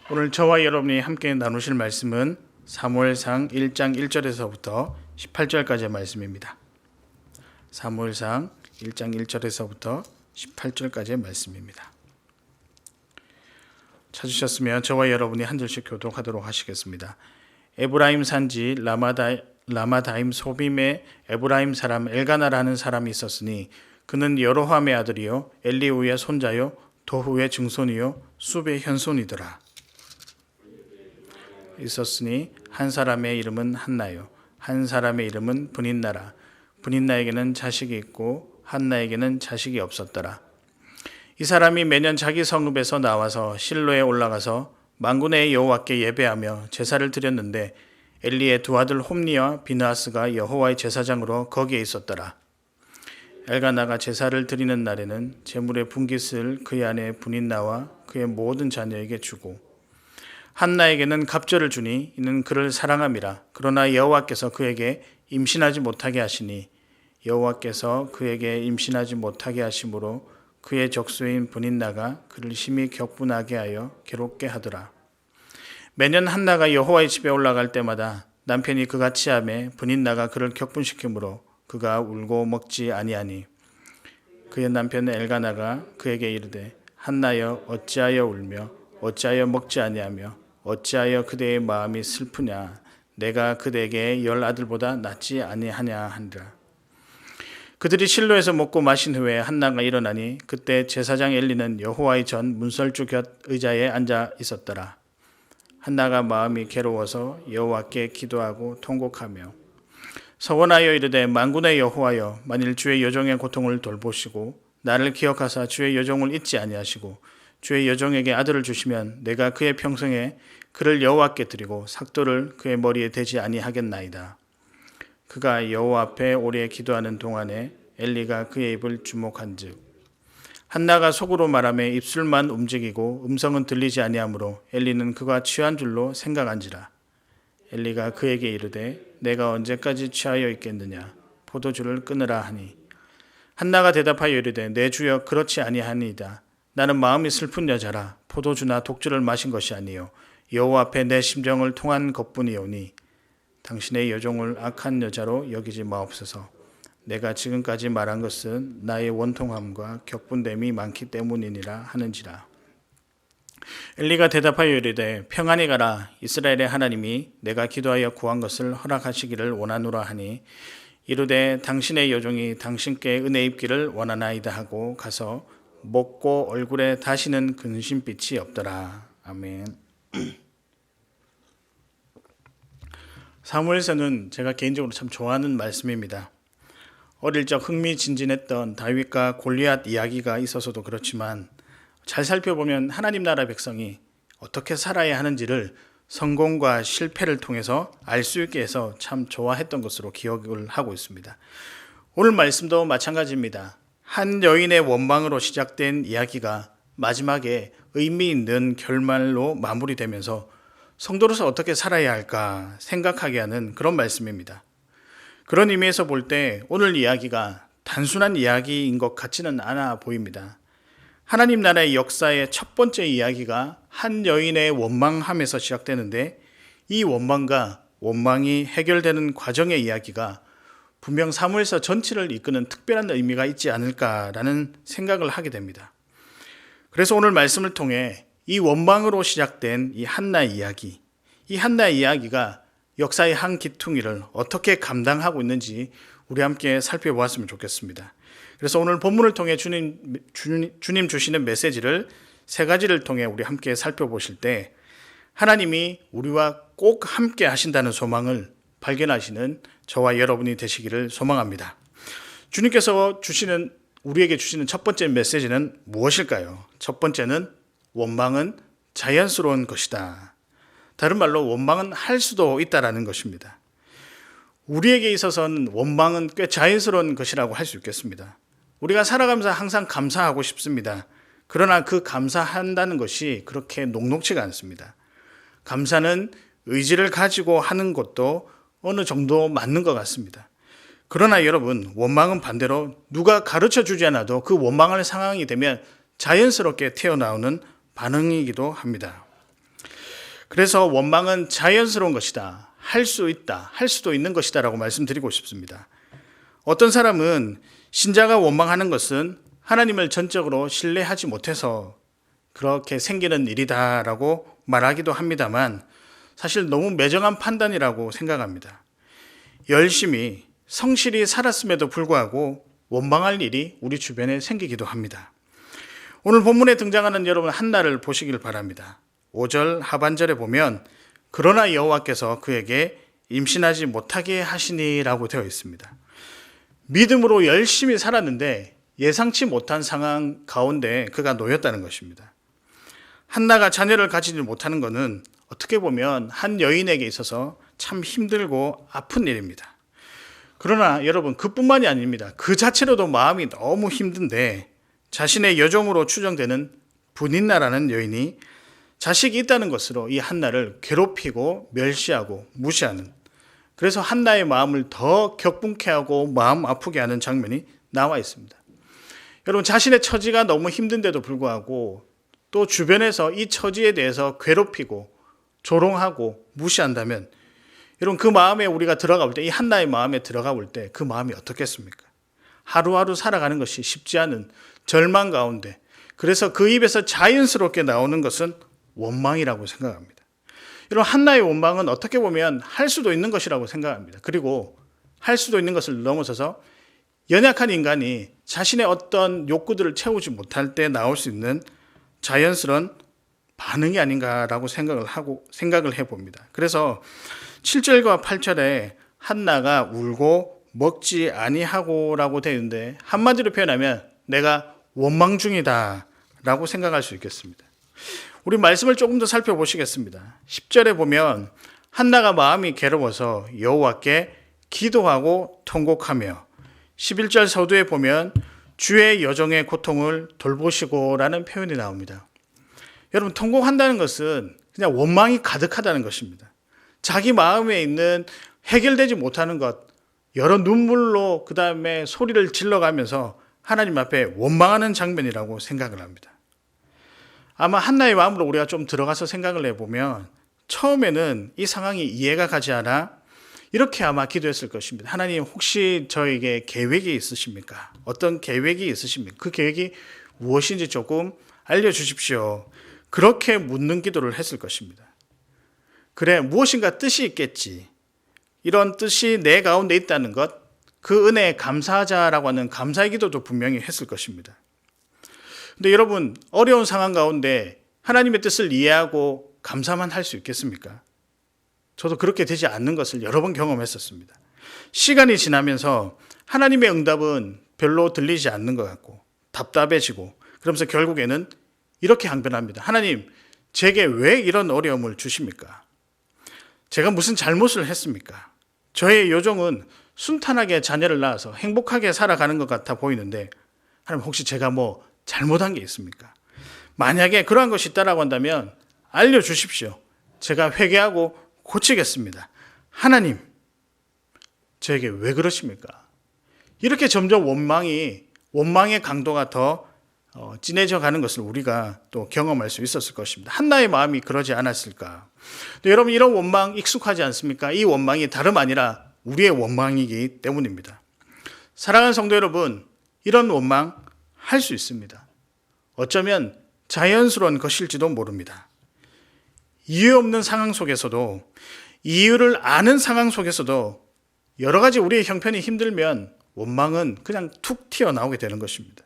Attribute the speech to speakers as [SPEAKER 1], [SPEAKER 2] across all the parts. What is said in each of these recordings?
[SPEAKER 1] 오늘 저와 여러분이 함께 나누실 말씀은 사무엘상 1장 1절에서부터 18절까지의 말씀입니다. 사무엘상 1장 1절에서부터 18절까지의 말씀입니다. 찾으셨으면 저와 여러분이 한 절씩 교독하도록 하시겠습니다. 에브라임 산지 라마다임 소빔에 에브라임 사람 엘가나라는 사람이 있었으니 그는 여로함의 아들이요 엘리우의 손자요 도후의 증손이요 숲의 현손이더라. 있었으니 한 사람의 이름은 한나요 한 사람의 이름은 브닌나라. 브닌나에게는 자식이 있고 한나에게는 자식이 없었더라. 이 사람이 매년 자기 성읍에서 나와서 실로에 올라가서 만군의 여호와께 예배하며 제사를 드렸는데 엘리의 두 아들 홈니와 비느하스가 여호와의 제사장으로 거기에 있었더라. 엘가나가 제사를 드리는 날에는 제물의 분깃을 그의 아내 브닌나와 그의 모든 자녀에게 주고 한나에게는 갑절을 주니 이는 그를 사랑함이라. 그러나 여호와께서 그에게 임신하지 못하게 하시니 여호와께서 그에게 임신하지 못하게 하심으로 그의 적수인 브닌나가 그를 심히 격분하게 하여 괴롭게 하더라. 매년 한나가 여호와의 집에 올라갈 때마다 남편이 그가 취함에 브닌나가 그를 격분시키므로 그가 울고 먹지 아니하니 그의 남편 엘가나가 그에게 이르되 한나여 어찌하여 울며 어찌하여 먹지 아니하며 어찌하여 그대의 마음이 슬프냐 내가 그대에게 10 아들보다 낫지 아니하냐 하니라. 그들이 실로에서 먹고 마신 후에 한나가 일어나니 그때 제사장 엘리는 여호와의 전 문설주 곁 의자에 앉아 있었더라. 한나가 마음이 괴로워서 여호와께 기도하고 통곡하며 서원하여 이르되 만군의 여호와여 만일 주의 여종의 고통을 돌보시고 나를 기억하사 주의 여종을 잊지 아니하시고 주의 여종에게 아들을 주시면 내가 그의 평생에 그를 여호와께 드리고 삭도를 그의 머리에 대지 아니하겠나이다. 그가 여호와 앞에 오래 기도하는 동안에 엘리가 그의 입을 주목한즉 한나가 속으로 말하며 입술만 움직이고 음성은 들리지 아니하므로 엘리는 그가 취한 줄로 생각한지라. 엘리가 그에게 이르되 내가 언제까지 취하여 있겠느냐 포도주를 끊으라 하니 한나가 대답하여 이르되 내 주여 그렇지 아니하니이다. 나는 마음이 슬픈 여자라 포도주나 독주를 마신 것이 아니요 여호와 앞에 내 심정을 통한 것뿐이오니 당신의 여종을 악한 여자로 여기지 마옵소서. 내가 지금까지 말한 것은 나의 원통함과 격분됨이 많기 때문이니라 하는지라. 엘리가 대답하여 이르되 평안히 가라. 이스라엘의 하나님이 내가 기도하여 구한 것을 허락하시기를 원하노라 하니 이르되 당신의 여종이 당신께 은혜 입기를 원하나이다 하고 가서 먹고 얼굴에 다시는 근심빛이 없더라. 아멘. 사무엘서는 제가 개인적으로 참 좋아하는 말씀입니다. 어릴 적 흥미진진했던 다윗과 골리앗 이야기가 있어서도 그렇지만 잘 살펴보면 하나님 나라 백성이 어떻게 살아야 하는지를 성공과 실패를 통해서 알 수 있게 해서 참 좋아했던 것으로 기억을 하고 있습니다. 오늘 말씀도 마찬가지입니다. 한 여인의 원망으로 시작된 이야기가 마지막에 의미 있는 결말로 마무리되면서 성도로서 어떻게 살아야 할까 생각하게 하는 그런 말씀입니다. 그런 의미에서 볼 때 오늘 이야기가 단순한 이야기인 것 같지는 않아 보입니다. 하나님 나라의 역사의 첫 번째 이야기가 한 여인의 원망함에서 시작되는데 이 원망과 원망이 해결되는 과정의 이야기가 분명 사무엘서 전체를 이끄는 특별한 의미가 있지 않을까라는 생각을 하게 됩니다. 그래서 오늘 말씀을 통해 이 원망으로 시작된 이 한나의 이야기, 이 한나의 이야기가 역사의 한 기퉁이를 어떻게 감당하고 있는지 우리 함께 살펴보았으면 좋겠습니다. 그래서 오늘 본문을 통해 주님 주시는 메시지를 세 가지를 통해 우리 함께 살펴보실 때 하나님이 우리와 꼭 함께 하신다는 소망을 발견하시는 저와 여러분이 되시기를 소망합니다. 주님께서 우리에게 주시는 첫 번째 메시지는 무엇일까요? 첫 번째는 원망은 자연스러운 것이다. 다른 말로 원망은 할 수도 있다라는 것입니다. 우리에게 있어서는 원망은 꽤 자연스러운 것이라고 할 수 있겠습니다. 우리가 살아가면서 항상 감사하고 싶습니다. 그러나 그 감사한다는 것이 그렇게 녹록지가 않습니다. 감사는 의지를 가지고 하는 것도 어느 정도 맞는 것 같습니다. 그러나 여러분, 원망은 반대로 누가 가르쳐 주지 않아도 그 원망할 상황이 되면 자연스럽게 튀어나오는 반응이기도 합니다. 그래서 원망은 자연스러운 것이다. 할 수 있다. 할 수도 있는 것이다 라고 말씀드리고 싶습니다. 어떤 사람은 신자가 원망하는 것은 하나님을 전적으로 신뢰하지 못해서 그렇게 생기는 일이다 라고 말하기도 합니다만 사실 너무 매정한 판단이라고 생각합니다. 열심히 성실히 살았음에도 불구하고 원망할 일이 우리 주변에 생기기도 합니다. 오늘 본문에 등장하는 여러분 한나를 보시길 바랍니다. 5절 하반절에 보면 그러나 여호와께서 그에게 임신하지 못하게 하시니라고 되어 있습니다. 믿음으로 열심히 살았는데 예상치 못한 상황 가운데 그가 놓였다는 것입니다. 한나가 자녀를 가지지 못하는 것은 어떻게 보면 한 여인에게 있어서 참 힘들고 아픈 일입니다. 그러나 여러분 그뿐만이 아닙니다. 그 자체로도 마음이 너무 힘든데 자신의 여종으로 추정되는 분인나라는 여인이 자식이 있다는 것으로 이 한나를 괴롭히고 멸시하고 무시하는, 그래서 한나의 마음을 더 격분케 하고 마음 아프게 하는 장면이 나와 있습니다. 여러분 자신의 처지가 너무 힘든데도 불구하고 또 주변에서 이 처지에 대해서 괴롭히고 조롱하고 무시한다면 여러분 그 마음에 우리가 들어가 볼 때, 이 한나의 마음에 들어가 볼 때 그 마음이 어떻겠습니까? 하루하루 살아가는 것이 쉽지 않은 절망 가운데, 그래서 그 입에서 자연스럽게 나오는 것은 원망이라고 생각합니다. 여러분 한나의 원망은 어떻게 보면 할 수도 있는 것이라고 생각합니다. 그리고 할 수도 있는 것을 넘어서서 연약한 인간이 자신의 어떤 욕구들을 채우지 못할 때 나올 수 있는 자연스러운 반응이 아닌가라고 생각을 해봅니다. 그래서 7절과 8절에 한나가 울고 먹지 아니하고라고 되어 있는데 한마디로 표현하면 내가 원망 중이다 라고 생각할 수 있겠습니다. 우리 말씀을 조금 더 살펴보시겠습니다. 10절에 보면 한나가 마음이 괴로워서 여호와께 기도하고 통곡하며, 11절 서두에 보면 주의 여종의 고통을 돌보시고 라는 표현이 나옵니다. 여러분 통곡한다는 것은 그냥 원망이 가득하다는 것입니다. 자기 마음에 있는 해결되지 못하는 것, 여러 눈물로 그 다음에 소리를 질러가면서 하나님 앞에 원망하는 장면이라고 생각을 합니다. 아마 한나의 마음으로 우리가 좀 들어가서 생각을 해보면 처음에는 이 상황이 이해가 가지 않아 이렇게 아마 기도했을 것입니다. 하나님 혹시 저에게 계획이 있으십니까? 어떤 계획이 있으십니까? 그 계획이 무엇인지 조금 알려주십시오. 그렇게 묻는 기도를 했을 것입니다. 그래, 무엇인가 뜻이 있겠지. 이런 뜻이 내 가운데 있다는 것, 그 은혜에 감사하자라고 하는 감사의 기도도 분명히 했을 것입니다. 근데 여러분 어려운 상황 가운데 하나님의 뜻을 이해하고 감사만 할 수 있겠습니까? 저도 그렇게 되지 않는 것을 여러 번 경험했었습니다. 시간이 지나면서 하나님의 응답은 별로 들리지 않는 것 같고 답답해지고, 그러면서 결국에는 이렇게 항변합니다. 하나님, 제게 왜 이런 어려움을 주십니까? 제가 무슨 잘못을 했습니까? 저의 여종은 순탄하게 자녀를 낳아서 행복하게 살아가는 것 같아 보이는데 하나님 혹시 제가 뭐 잘못한 게 있습니까? 만약에 그러한 것이 있다라고 한다면 알려주십시오. 제가 회개하고 고치겠습니다. 하나님, 저에게 왜 그러십니까? 이렇게 점점 원망의 강도가 더 진해져 가는 것을 우리가 또 경험할 수 있었을 것입니다. 한나의 마음이 그러지 않았을까? 여러분 이런 원망 익숙하지 않습니까? 이 원망이 다름 아니라 우리의 원망이기 때문입니다. 사랑하는 성도 여러분, 이런 원망 할 수 있습니다. 어쩌면 자연스러운 것일지도 모릅니다. 이유 없는 상황 속에서도, 이유를 아는 상황 속에서도 여러 가지 우리의 형편이 힘들면 원망은 그냥 툭 튀어나오게 되는 것입니다.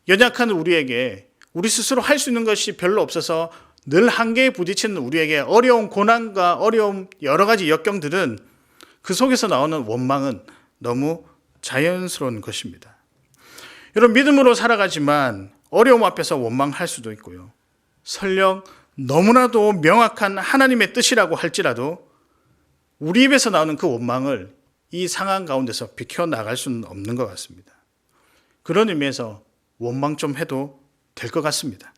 [SPEAKER 1] 연약한 우리에게 우리 스스로 할 수 있는 것이 별로 없어서 늘 한계에 부딪히는 우리에게 어려운 고난과 어려움 여러 가지 역경들은, 그 속에서 나오는 원망은 너무 자연스러운 것입니다. 여러분 믿음으로 살아가지만 어려움 앞에서 원망할 수도 있고요. 설령 너무나도 명확한 하나님의 뜻이라고 할지라도 우리 입에서 나오는 그 원망을 이 상황 가운데서 비켜나갈 수는 없는 것 같습니다. 그런 의미에서 원망 좀 해도 될 것 같습니다.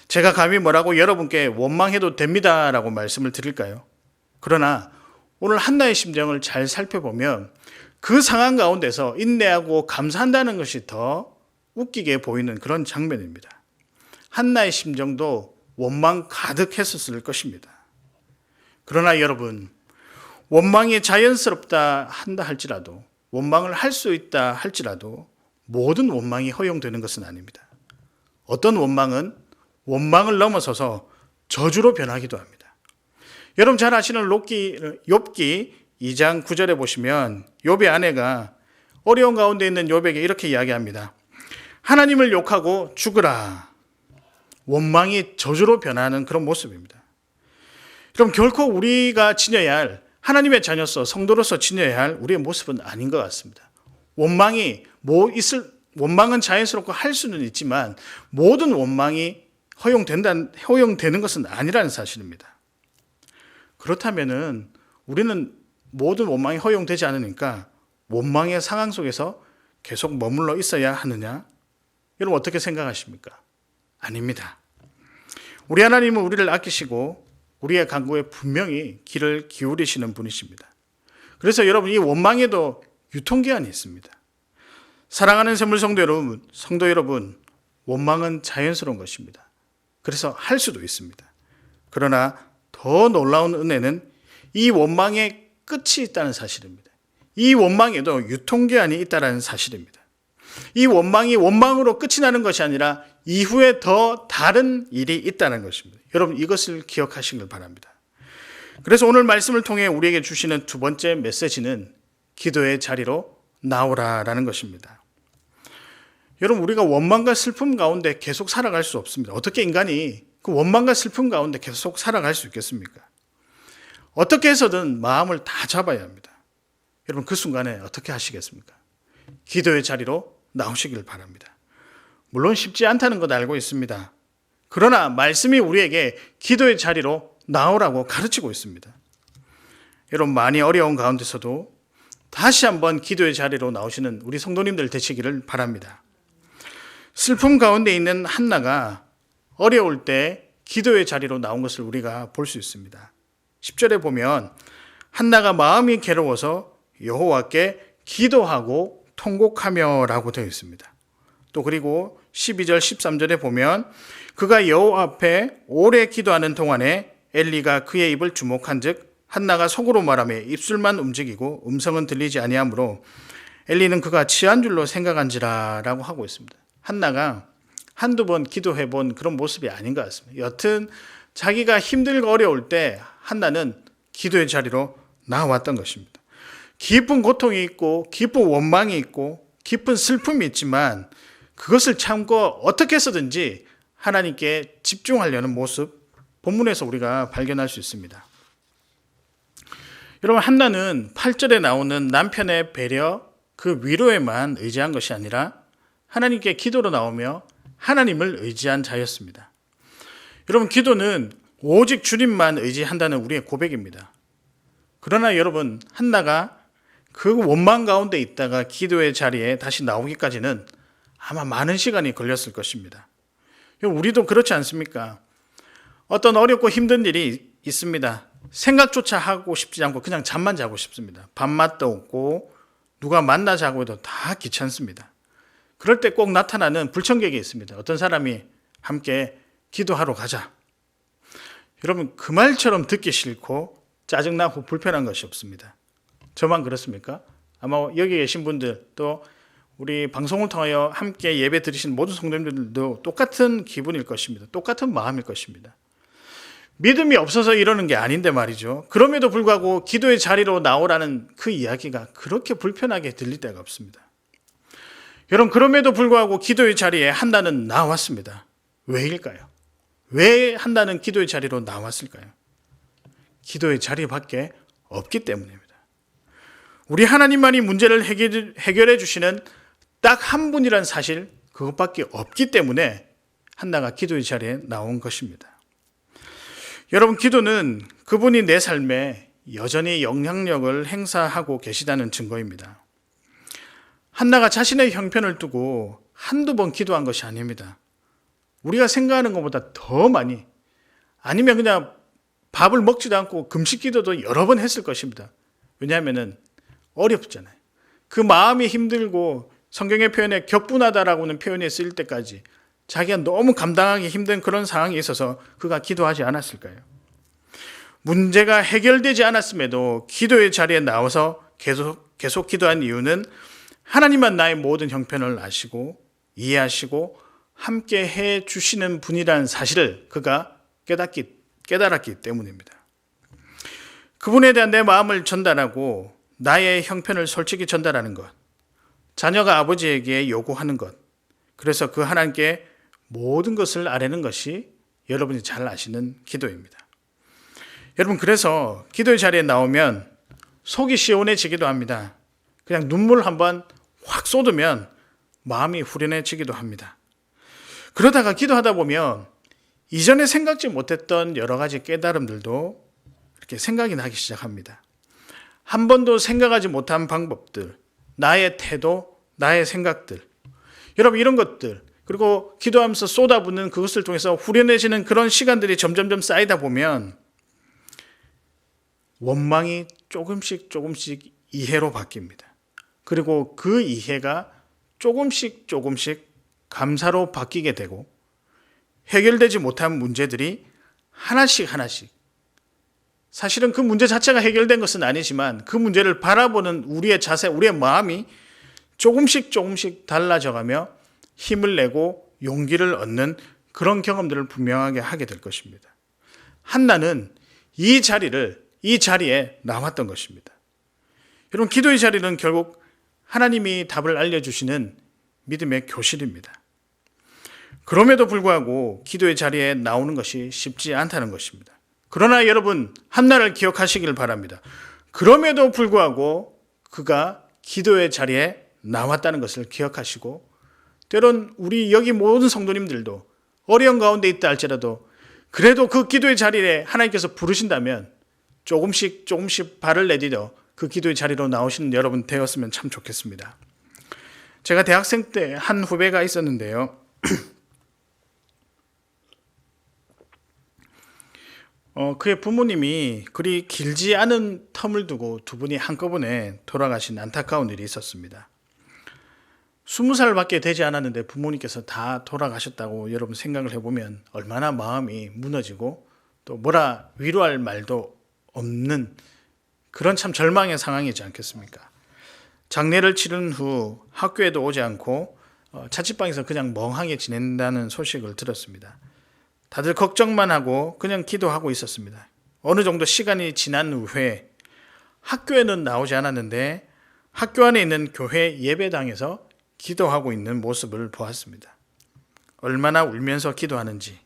[SPEAKER 1] 제가 감히 뭐라고 여러분께 원망해도 됩니다라고 말씀을 드릴까요? 그러나 오늘 한나의 심정을 잘 살펴보면 그 상황 가운데서 인내하고 감사한다는 것이 더 웃기게 보이는 그런 장면입니다. 한나의 심정도 원망 가득했었을 것입니다. 그러나 여러분, 원망이 자연스럽다 한다 할지라도, 원망을 할 수 있다 할지라도 모든 원망이 허용되는 것은 아닙니다. 어떤 원망은 원망을 넘어서서 저주로 변하기도 합니다. 여러분 잘 아시는 욥기 2장 9절에 보시면 욥의 아내가 어려운 가운데 있는 욥에게 이렇게 이야기합니다. 하나님을 욕하고 죽으라. 원망이 저주로 변하는 그런 모습입니다. 그럼 결코 우리가 지녀야 할, 하나님의 자녀로서 성도로서 지녀야 할 우리의 모습은 아닌 것 같습니다. 원망은 자연스럽고 할 수는 있지만 모든 원망이 허용되는 것은 아니라는 사실입니다. 그렇다면은 우리는 모든 원망이 허용되지 않으니까 원망의 상황 속에서 계속 머물러 있어야 하느냐? 여러분 어떻게 생각하십니까? 아닙니다. 우리 하나님은 우리를 아끼시고 우리의 간구에 분명히 귀를 기울이시는 분이십니다. 그래서 여러분 이 원망에도 유통기한이 있습니다. 사랑하는 샘물성도 여러분, 원망은 자연스러운 것입니다. 그래서 할 수도 있습니다. 그러나 더 놀라운 은혜는 이 원망의 끝이 있다는 사실입니다. 이 원망에도 유통기한이 있다는 사실입니다. 이 원망이 원망으로 끝이 나는 것이 아니라 이후에 더 다른 일이 있다는 것입니다. 여러분 이것을 기억하시길 바랍니다. 그래서 오늘 말씀을 통해 우리에게 주시는 두 번째 메시지는 기도의 자리로 나오라라는 것입니다. 여러분 우리가 원망과 슬픔 가운데 계속 살아갈 수 없습니다. 어떻게 인간이 그 원망과 슬픔 가운데 계속 살아갈 수 있겠습니까? 어떻게 해서든 마음을 다 잡아야 합니다. 여러분 그 순간에 어떻게 하시겠습니까? 기도의 자리로 나오시길 바랍니다. 물론 쉽지 않다는 것 알고 있습니다. 그러나 말씀이 우리에게 기도의 자리로 나오라고 가르치고 있습니다. 여러분 많이 어려운 가운데서도 다시 한번 기도의 자리로 나오시는 우리 성도님들 되시기를 바랍니다. 슬픔 가운데 있는 한나가 어려울 때 기도의 자리로 나온 것을 우리가 볼 수 있습니다. 10절에 보면 한나가 마음이 괴로워서 여호와께 기도하고 통곡하며 라고 되어 있습니다. 또 그리고 12절 13절에 보면 그가 여호와 앞에 오래 기도하는 동안에 엘리가 그의 입을 주목한 즉 한나가 속으로 말하며 입술만 움직이고 음성은 들리지 아니하므로 엘리는 그가 취한 줄로 생각한지라 라고 하고 있습니다. 한나가 한두 번 기도해 본 그런 모습이 아닌 것 같습니다. 여튼 자기가 힘들고 어려울 때 한나는 기도의 자리로 나왔던 것입니다. 깊은 고통이 있고 깊은 원망이 있고 깊은 슬픔이 있지만 그것을 참고 어떻게 해서든지 하나님께 집중하려는 모습 본문에서 우리가 발견할 수 있습니다. 여러분 한나는 8절에 나오는 남편의 배려 그 위로에만 의지한 것이 아니라 하나님께 기도로 나오며 하나님을 의지한 자였습니다. 여러분 기도는 오직 주님만 의지한다는 우리의 고백입니다. 그러나 여러분 한나가 그 원망 가운데 있다가 기도의 자리에 다시 나오기까지는 아마 많은 시간이 걸렸을 것입니다. 우리도 그렇지 않습니까? 어떤 어렵고 힘든 일이 있습니다. 생각조차 하고 싶지 않고 그냥 잠만 자고 싶습니다. 밥맛도 없고 누가 만나자고 해도 다 귀찮습니다. 그럴 때 꼭 나타나는 불청객이 있습니다. 어떤 사람이 함께 기도하러 가자. 여러분 그 말처럼 듣기 싫고 짜증나고 불편한 것이 없습니다. 저만 그렇습니까? 아마 여기 계신 분들 또 우리 방송을 통하여 함께 예배 드리신 모든 성도님들도 똑같은 기분일 것입니다. 똑같은 마음일 것입니다. 믿음이 없어서 이러는 게 아닌데 말이죠. 그럼에도 불구하고 기도의 자리로 나오라는 그 이야기가 그렇게 불편하게 들릴 때가 없습니다. 여러분 그럼에도 불구하고 기도의 자리에 한나는 나왔습니다. 왜일까요? 왜 한나는 기도의 자리로 나왔을까요? 기도의 자리밖에 없기 때문입니다. 우리 하나님만이 문제를 해결해 주시는 딱 한 분이란 사실 그것밖에 없기 때문에 한나가 기도의 자리에 나온 것입니다. 여러분 기도는 그분이 내 삶에 여전히 영향력을 행사하고 계시다는 증거입니다. 한나가 자신의 형편을 두고 한두 번 기도한 것이 아닙니다. 우리가 생각하는 것보다 더 많이 아니면 그냥 밥을 먹지도 않고 금식 기도도 여러 번 했을 것입니다. 왜냐하면 어렵잖아요. 그 마음이 힘들고 성경의 표현에 격분하다라고는 표현이 쓰일 때까지 자기가 너무 감당하기 힘든 그런 상황이 있어서 그가 기도하지 않았을까요? 문제가 해결되지 않았음에도 기도의 자리에 나와서 계속 기도한 이유는 하나님만 나의 모든 형편을 아시고 이해하시고 함께 해 주시는 분이라는 사실을 그가 깨달았기 때문입니다. 그분에 대한 내 마음을 전달하고 나의 형편을 솔직히 전달하는 것, 자녀가 아버지에게 요구하는 것, 그래서 그 하나님께 모든 것을 아뢰는 것이 여러분이 잘 아시는 기도입니다. 여러분, 그래서 기도의 자리에 나오면 속이 시원해지기도 합니다. 그냥 눈물 한번 확 쏟으면 마음이 후련해지기도 합니다. 그러다가 기도하다 보면 이전에 생각지 못했던 여러 가지 깨달음들도 이렇게 생각이 나기 시작합니다. 한 번도 생각하지 못한 방법들, 나의 태도, 나의 생각들, 여러분 이런 것들, 그리고 기도하면서 쏟아붓는 그것을 통해서 후련해지는 그런 시간들이 점점점 쌓이다 보면 원망이 조금씩 이해로 바뀝니다. 그리고 그 이해가 조금씩 감사로 바뀌게 되고 해결되지 못한 문제들이 하나씩 사실은 그 문제 자체가 해결된 것은 아니지만 그 문제를 바라보는 우리의 자세, 우리의 마음이 조금씩 달라져가며 힘을 내고 용기를 얻는 그런 경험들을 분명하게 하게 될 것입니다. 한나는 이 자리에 남았던 것입니다. 여러분, 기도의 자리는 결국 하나님이 답을 알려주시는 믿음의 교실입니다. 그럼에도 불구하고 기도의 자리에 나오는 것이 쉽지 않다는 것입니다. 그러나 여러분, 한나를 기억하시길 바랍니다. 그럼에도 불구하고 그가 기도의 자리에 나왔다는 것을 기억하시고, 때론 우리 여기 모든 성도님들도 어려운 가운데 있다 할지라도 그래도 그 기도의 자리에 하나님께서 부르신다면 조금씩 발을 내디뎌 그 기도의 자리로 나오시는 여러분 되었으면 참 좋겠습니다. 제가 대학생 때 한 후배가 있었는데요. 그의 부모님이 그리 길지 않은 텀을 두고 두 분이 한꺼번에 돌아가신 안타까운 일이 있었습니다. 20살밖에 되지 않았는데 부모님께서 다 돌아가셨다고 여러분 생각을 해보면 얼마나 마음이 무너지고 또 뭐라 위로할 말도 없는 그런 참 절망의 상황이지 않겠습니까? 장례를 치른 후 학교에도 오지 않고 자취방에서 그냥 멍하게 지낸다는 소식을 들었습니다. 다들 걱정만 하고 그냥 기도하고 있었습니다. 어느 정도 시간이 지난 후에 학교에는 나오지 않았는데 학교 안에 있는 교회 예배당에서 기도하고 있는 모습을 보았습니다. 얼마나 울면서 기도하는지,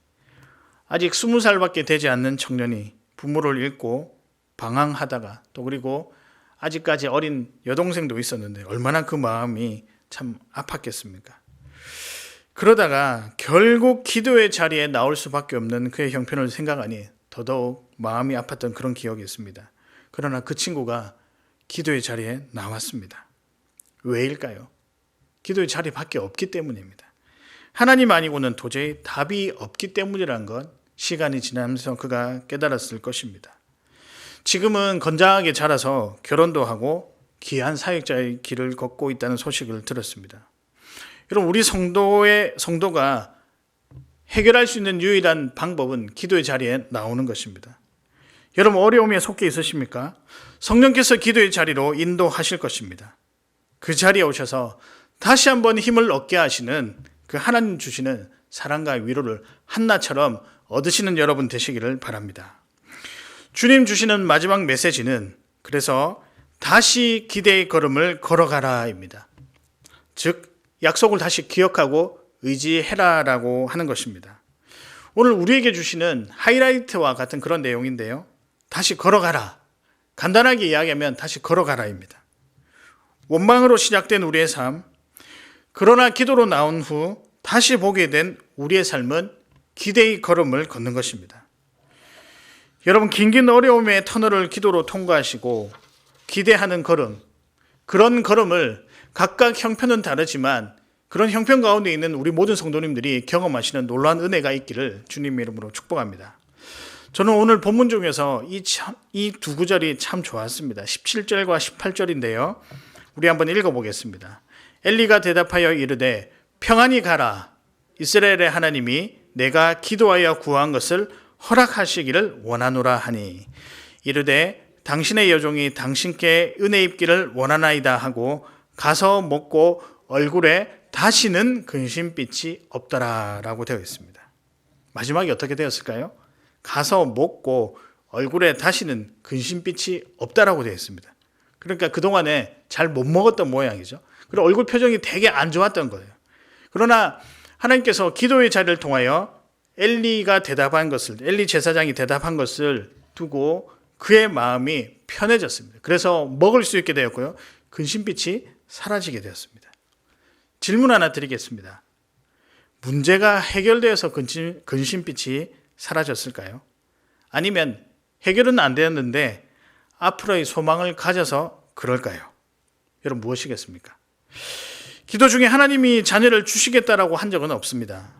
[SPEAKER 1] 아직 20살밖에 되지 않는 청년이 부모를 잃고 방황하다가 또 그리고 아직까지 어린 여동생도 있었는데 얼마나 그 마음이 참 아팠겠습니까? 그러다가 결국 기도의 자리에 나올 수밖에 없는 그의 형편을 생각하니 더더욱 마음이 아팠던 그런 기억이 있습니다. 그러나 그 친구가 기도의 자리에 나왔습니다. 왜일까요? 기도의 자리밖에 없기 때문입니다. 하나님 아니고는 도저히 답이 없기 때문이라는 것, 시간이 지나면서 그가 깨달았을 것입니다. 지금은 건장하게 자라서 결혼도 하고 귀한 사역자의 길을 걷고 있다는 소식을 들었습니다. 여러분, 우리 성도가 해결할 수 있는 유일한 방법은 기도의 자리에 나오는 것입니다. 여러분, 어려움에 속해 있으십니까? 성령께서 기도의 자리로 인도하실 것입니다. 그 자리에 오셔서 다시 한번 힘을 얻게 하시는 그 하나님 주시는 사랑과 위로를 한나처럼 얻으시는 여러분 되시기를 바랍니다. 주님 주시는 마지막 메시지는 그래서 다시 기대의 걸음을 걸어가라입니다. 즉 약속을 다시 기억하고 의지해라라고 하는 것입니다. 오늘 우리에게 주시는 하이라이트와 같은 그런 내용인데요. 다시 걸어가라. 간단하게 이야기하면 다시 걸어가라입니다. 원망으로 시작된 우리의 삶, 그러나 기도로 나온 후 다시 보게 된 우리의 삶은 기대의 걸음을 걷는 것입니다. 여러분, 긴긴 어려움의 터널을 기도로 통과하시고 기대하는 걸음, 그런 걸음을 각각 형편은 다르지만 그런 형편 가운데 있는 우리 모든 성도님들이 경험하시는 놀라운 은혜가 있기를 주님의 이름으로 축복합니다. 저는 오늘 본문 중에서 이 두 구절이 참 좋았습니다. 17절과 18절인데요. 우리 한번 읽어보겠습니다. 엘리가 대답하여 이르되 평안히 가라. 이스라엘의 하나님이 내가 기도하여 구한 것을 허락하시기를 원하노라 하니 이르되 당신의 여종이 당신께 은혜 입기를 원하나이다 하고 가서 먹고 얼굴에 다시는 근심빛이 없더라라고 되어 있습니다. 마지막에 어떻게 되었을까요? 가서 먹고 얼굴에 다시는 근심빛이 없다라고 되어 있습니다. 그러니까 그동안에 잘 못 먹었던 모양이죠. 그리고 얼굴 표정이 되게 안 좋았던 거예요. 그러나 하나님께서 기도의 자리를 통하여 엘리 제사장이 대답한 것을 두고 그의 마음이 편해졌습니다. 그래서 먹을 수 있게 되었고요. 근심빛이 사라지게 되었습니다. 질문 하나 드리겠습니다. 문제가 해결되어서 근심빛이 사라졌을까요? 아니면 해결은 안 되었는데 앞으로의 소망을 가져서 그럴까요? 여러분 무엇이겠습니까? 기도 중에 하나님이 자녀를 주시겠다라고 한 적은 없습니다.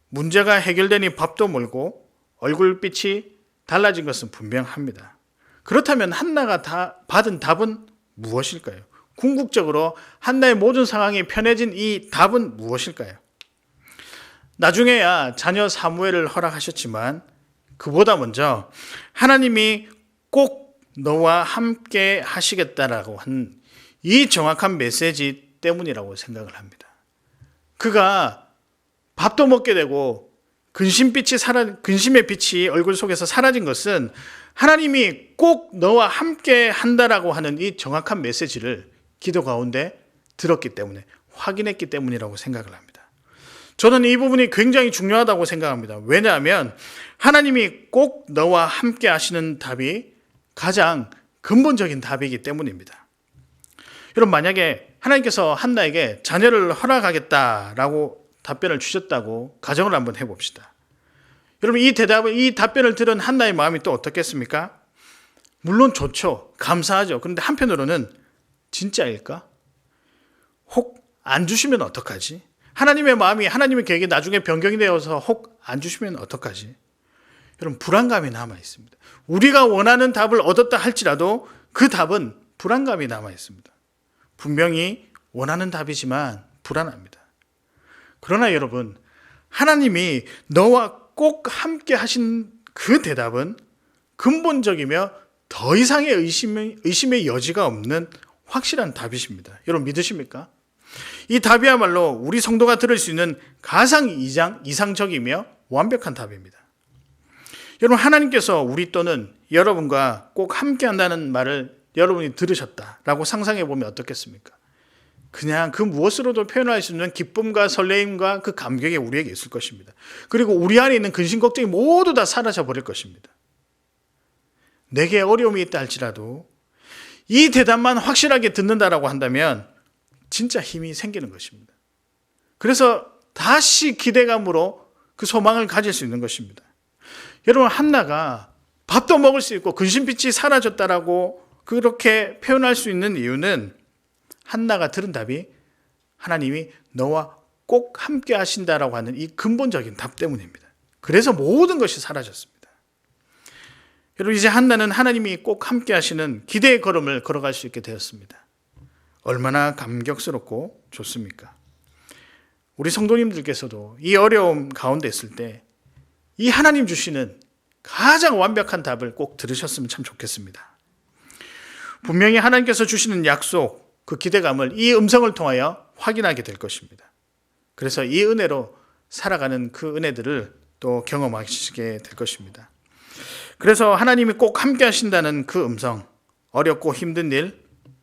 [SPEAKER 1] 문제가 해결되니 밥도 멀고 얼굴빛이 달라진 것은 분명합니다. 그렇다면 한나가 받은 답은 무엇일까요? 궁극적으로 한나의 모든 상황이 편해진 이 답은 무엇일까요? 나중에야 자녀 사무엘을 허락하셨지만 그보다 먼저 하나님이 꼭 너와 함께 하시겠다라고 한 이 정확한 메시지 때문이라고 생각을 합니다. 그가 밥도 먹게 되고 근심의 빛이 얼굴 속에서 사라진 것은 하나님이 꼭 너와 함께 한다라고 하는 이 정확한 메시지를 기도 가운데 들었기 때문에 확인했기 때문이라고 생각을 합니다. 저는 이 부분이 굉장히 중요하다고 생각합니다. 왜냐하면 하나님이 꼭 너와 함께 하시는 답이 가장 근본적인 답이기 때문입니다. 여러분 만약에 하나님께서 한나에게 자녀를 허락하겠다라고 답변을 주셨다고 가정을 한번 해봅시다. 여러분 이 답변을 들은 한나의 마음이 또 어떻겠습니까? 물론 좋죠. 감사하죠. 그런데 한편으로는 진짜일까? 혹 안 주시면 어떡하지? 하나님의 마음이 하나님의 계획이 나중에 변경이 되어서 혹 안 주시면 어떡하지? 여러분 불안감이 남아 있습니다. 우리가 원하는 답을 얻었다 할지라도 그 답은 불안감이 남아 있습니다. 분명히 원하는 답이지만 불안합니다. 그러나 여러분 하나님이 너와 꼭 함께 하신 그 대답은 근본적이며 더 이상의 의심의 여지가 없는 확실한 답이십니다. 여러분 믿으십니까? 이 답이야말로 우리 성도가 들을 수 있는 가장 이상적이며 완벽한 답입니다. 여러분 하나님께서 우리 또는 여러분과 꼭 함께 한다는 말을 여러분이 들으셨다라고 상상해 보면 어떻겠습니까? 그냥 그 무엇으로도 표현할 수 있는 기쁨과 설레임과 그 감격이 우리에게 있을 것입니다. 그리고 우리 안에 있는 근심 걱정이 모두 다 사라져 버릴 것입니다. 내게 어려움이 있다 할지라도 이 대답만 확실하게 듣는다라고 한다면 진짜 힘이 생기는 것입니다. 그래서 다시 기대감으로 그 소망을 가질 수 있는 것입니다. 여러분 한나가 밥도 먹을 수 있고 근심빛이 사라졌다라고 그렇게 표현할 수 있는 이유는 한나가 들은 답이 하나님이 너와 꼭 함께 하신다라고 하는 이 근본적인 답 때문입니다. 그래서 모든 것이 사라졌습니다. 여러분 이제 한나는 하나님이 꼭 함께 하시는 기대의 걸음을 걸어갈 수 있게 되었습니다. 얼마나 감격스럽고 좋습니까? 우리 성도님들께서도 이 어려움 가운데 있을 때 이 하나님 주시는 가장 완벽한 답을 꼭 들으셨으면 참 좋겠습니다. 분명히 하나님께서 주시는 약속, 그 기대감을 이 음성을 통하여 확인하게 될 것입니다. 그래서 이 은혜로 살아가는 그 은혜들을 또 경험하시게 될 것입니다. 그래서 하나님이 꼭 함께 하신다는 그 음성, 어렵고 힘든 일,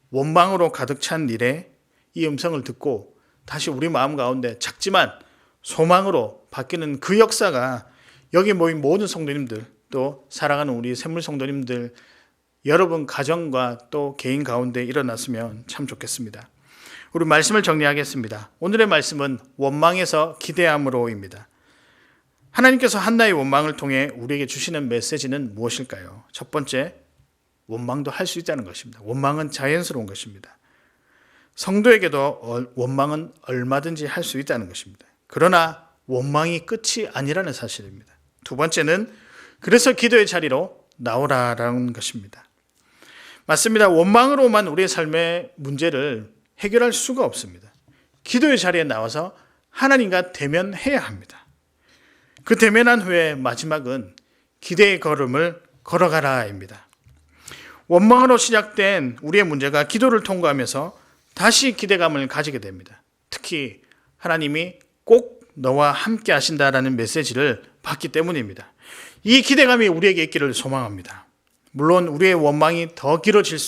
[SPEAKER 1] 원망으로 가득 찬 일에 이 음성을 듣고 다시 우리 마음 가운데 작지만 소망으로 바뀌는 그 역사가 여기 모인 모든 성도님들, 또 사랑하는 우리 샘물 성도님들, 여러분 가정과 또 개인 가운데 일어났으면 참 좋겠습니다. 우리 말씀을 정리하겠습니다. 오늘의 말씀은 원망에서 기대함으로입니다. 하나님께서 한나의 원망을 통해 우리에게 주시는 메시지는 무엇일까요? 첫 번째, 원망도 할 수 있다는 것입니다. 원망은 자연스러운 것입니다. 성도에게도 원망은 얼마든지 할 수 있다는 것입니다. 그러나 원망이 끝이 아니라는 사실입니다. 두 번째는 그래서 기도의 자리로 나오라라는 것입니다. 맞습니다. 원망으로만 우리의 삶의 문제를 해결할 수가 없습니다. 기도의 자리에 나와서 하나님과 대면해야 합니다. 그 대면한 후에 마지막은 기대의 걸음을 걸어가라입니다. 원망으로 시작된 우리의 문제가 기도를 통과하면서 다시 기대감을 가지게 됩니다. 특히 하나님이 꼭 너와 함께 하신다라는 메시지를 받기 때문입니다. 이 기대감이 우리에게 있기를 소망합니다. 물론 우리의 원망이 더 길어질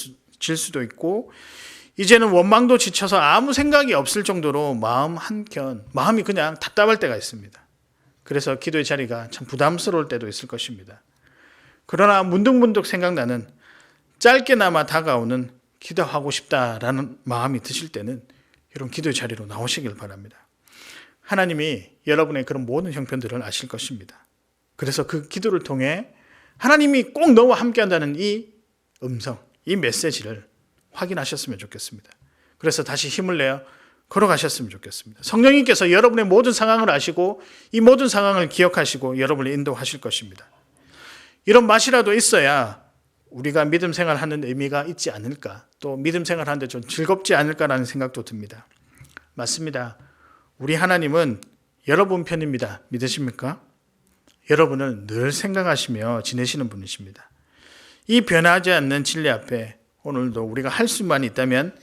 [SPEAKER 1] 수도 있고 이제는 원망도 지쳐서 아무 생각이 없을 정도로 마음이 그냥 답답할 때가 있습니다. 그래서 기도의 자리가 참 부담스러울 때도 있을 것입니다. 그러나 문득문득 생각나는 짧게나마 다가오는 기도하고 싶다라는 마음이 드실 때는 여러분 기도의 자리로 나오시길 바랍니다. 하나님이 여러분의 그런 모든 형편들을 아실 것입니다. 그래서 그 기도를 통해 하나님이 꼭 너와 함께한다는 이 음성, 이 메시지를 확인하셨으면 좋겠습니다. 그래서 다시 힘을 내어 걸어가셨으면 좋겠습니다. 성령님께서 여러분의 모든 상황을 아시고 이 모든 상황을 기억하시고 여러분을 인도하실 것입니다. 이런 맛이라도 있어야 우리가 믿음 생활하는 의미가 있지 않을까, 또 믿음 생활하는데 좀 즐겁지 않을까라는 생각도 듭니다. 맞습니다. 우리 하나님은 여러분 편입니다. 믿으십니까? 여러분을 늘 생각하시며 지내시는 분이십니다. 이 변하지 않는 진리 앞에 오늘도 우리가 할 수만 있다면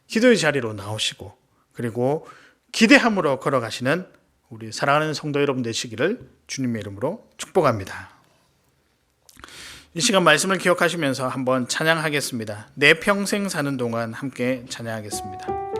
[SPEAKER 1] 기도의 자리로 나오시고 그리고 기대함으로 걸어가시는 우리 사랑하는 성도 여러분 되시기를 주님의 이름으로 축복합니다. 이 시간 말씀을 기억하시면서 한번 찬양하겠습니다. 내 평생 사는 동안 함께 찬양하겠습니다.